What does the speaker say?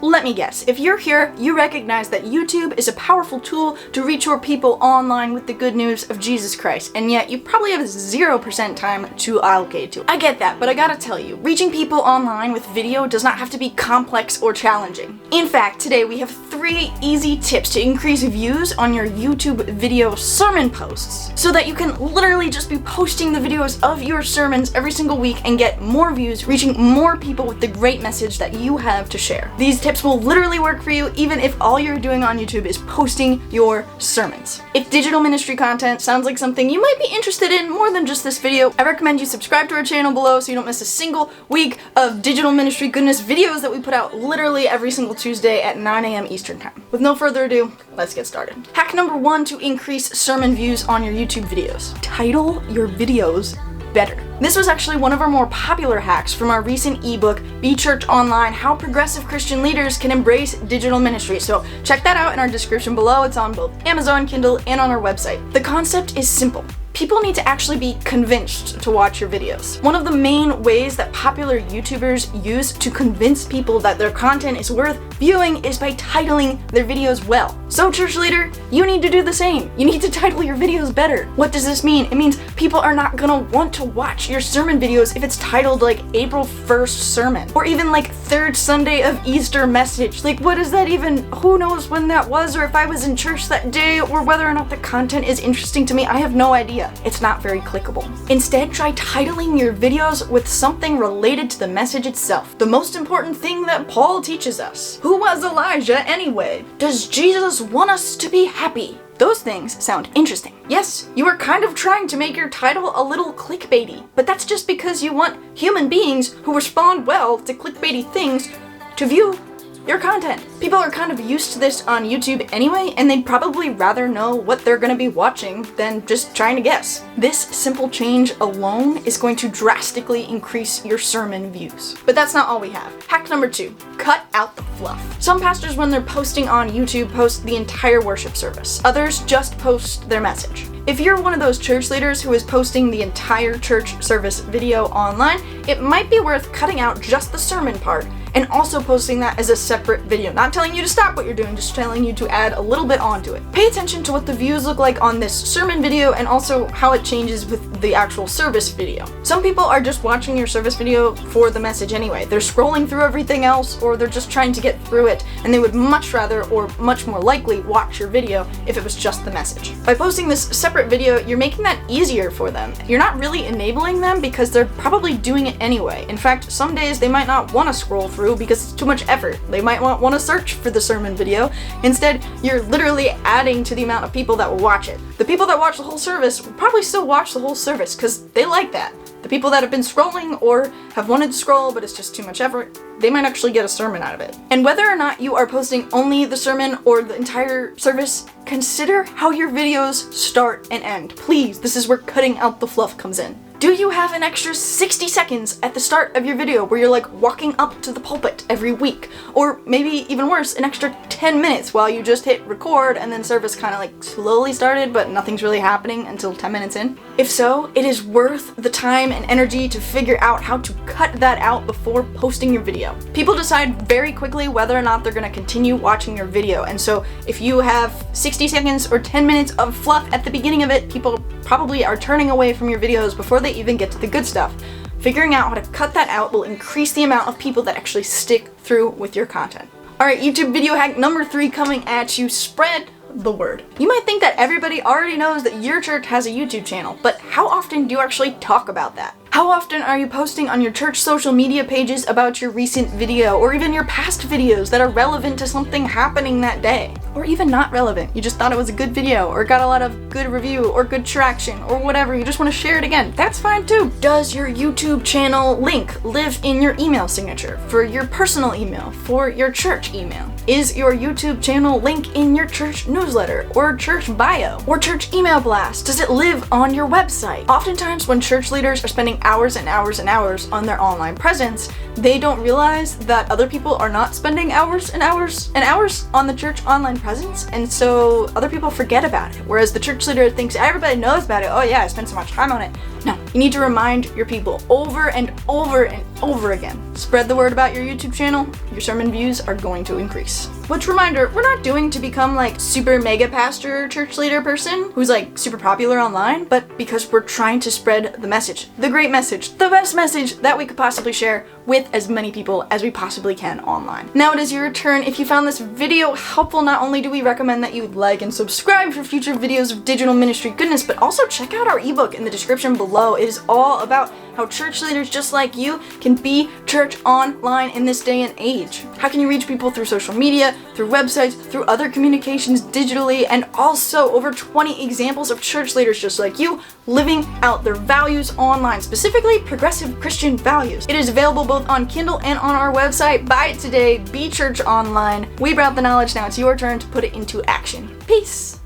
Let me guess, if you're here, you recognize that YouTube is a powerful tool to reach your people online with the good news of Jesus Christ, and yet you probably have 0% time to allocate to it. I get that, but I gotta tell you, reaching people online with video does not have to be complex or challenging. In fact, today we have 3 easy tips to increase views on your YouTube video sermon posts, so that you can literally just be posting the videos of your sermons every single week and get more views, reaching more people with the great message that you have to share. These tips will literally work for you even if all you're doing on YouTube is posting your sermons. If digital ministry content sounds like something you might be interested in more than just this video, I recommend you subscribe to our channel below so you don't miss a single week of digital ministry goodness videos that we put out literally every single Tuesday at 9 a.m. Eastern time. With no further ado, let's get started. Hack number 1 to increase sermon views on your YouTube videos. Title your videos better. This was actually one of our more popular hacks from our recent ebook, Be Church Online: How Progressive Christian Leaders Can Embrace Digital Ministry. So check that out in our description below. It's on both Amazon, Kindle, and on our website. The concept is simple. People need to actually be convinced to watch your videos. One of the main ways that popular YouTubers use to convince people that their content is worth viewing is by titling their videos well. So church leader, you need to do the same. You need to title your videos better. What does this mean? It means people are not gonna want to watch your sermon videos if it's titled like April 1st sermon, or even like 3rd Sunday of Easter message. Like, what is that even? Who knows when that was, or if I was in church that day, or whether or not the content is interesting to me. I have no idea. It's not very clickable. Instead, try titling your videos with something related to the message itself. The most important thing that Paul teaches us. Who was Elijah anyway? Does Jesus want us to be happy? Those things sound interesting. Yes, you are kind of trying to make your title a little clickbaity, but that's just because you want human beings who respond well to clickbaity things to view your content. People are kind of used to this on YouTube anyway, and they'd probably rather know what they're gonna be watching than just trying to guess. This simple change alone is going to drastically increase your sermon views. But that's not all we have. Hack number 2, cut out the fluff. Some pastors, when they're posting on YouTube, post the entire worship service. Others just post their message. If you're one of those church leaders who is posting the entire church service video online, it might be worth cutting out just the sermon part and also posting that as a separate video. Not telling you to stop what you're doing, just telling you to add a little bit onto it. Pay attention to what the views look like on this sermon video and also how it changes with the actual service video. Some people are just watching your service video for the message anyway. They're scrolling through everything else, or they're just trying to get through it, and they would much rather, or much more likely, watch your video if it was just the message. By posting this separate video, you're making that easier for them. You're not really enabling them because they're probably doing it anyway. In fact, some days they might not want to scroll through because it's too much effort. They might want to search for the sermon video. Instead, you're literally adding to the amount of people that will watch it. The people that watch the whole service will probably still watch the whole service because they like that. The people that have been scrolling or have wanted to scroll but it's just too much effort, they might actually get a sermon out of it. And whether or not you are posting only the sermon or the entire service, consider how your videos start and end. Please, this is where cutting out the fluff comes in. Do you have an extra 60 seconds at the start of your video where you're like walking up to the pulpit every week? Or maybe even worse, an extra 10 minutes while you just hit record and then service kind of like slowly started but nothing's really happening until 10 minutes in? If so, it is worth the time and energy to figure out how to cut that out before posting your video. People decide very quickly whether or not they're going to continue watching your video, and so if you have 60 seconds or 10 minutes of fluff at the beginning of it, people probably are turning away from your videos before they even get to the good stuff. Figuring out how to cut that out will increase the amount of people that actually stick through with your content. Alright, YouTube video hack number 3 coming at you. Spread the word. You might think that everybody already knows that your church has a YouTube channel, but how often do you actually talk about that? How often are you posting on your church social media pages about your recent video, or even your past videos that are relevant to something happening that day? Or even not relevant, you just thought it was a good video, or got a lot of good review, or good traction, or whatever, you just want to share it again. That's fine too. Does your YouTube channel link live in your email signature, for your personal email, for your church email? Is your YouTube channel link in your church newsletter, or church bio, or church email blast? Does it live on your website? Oftentimes when church leaders are spending hours and hours and hours on their online presence, they don't realize that other people are not spending hours and hours and hours on the church online presence, and so other people forget about it. Whereas the church leader thinks everybody knows about it. Oh yeah, I spent so much time on it. No, you need to remind your people over and over and over again. Spread the word about your YouTube channel, your sermon views are going to increase. Which, reminder, we're not doing to become like super mega pastor church leader person who's like super popular online, but because we're trying to spread the message, the great message, the best message that we could possibly share with as many people as we possibly can online. Now it is your turn. If you found this video helpful, not only do we recommend that you like and subscribe for future videos of digital ministry goodness, but also check out our ebook in the description below. It is all about how church leaders just like you can be church online in this day and age. How can you reach people through social media, through websites, through other communications digitally, and also over 20 examples of church leaders just like you living out their values online, specifically progressive Christian values. It is available both on Kindle and on our website. Buy it today, be church online. We brought the knowledge, now it's your turn to put it into action. Peace!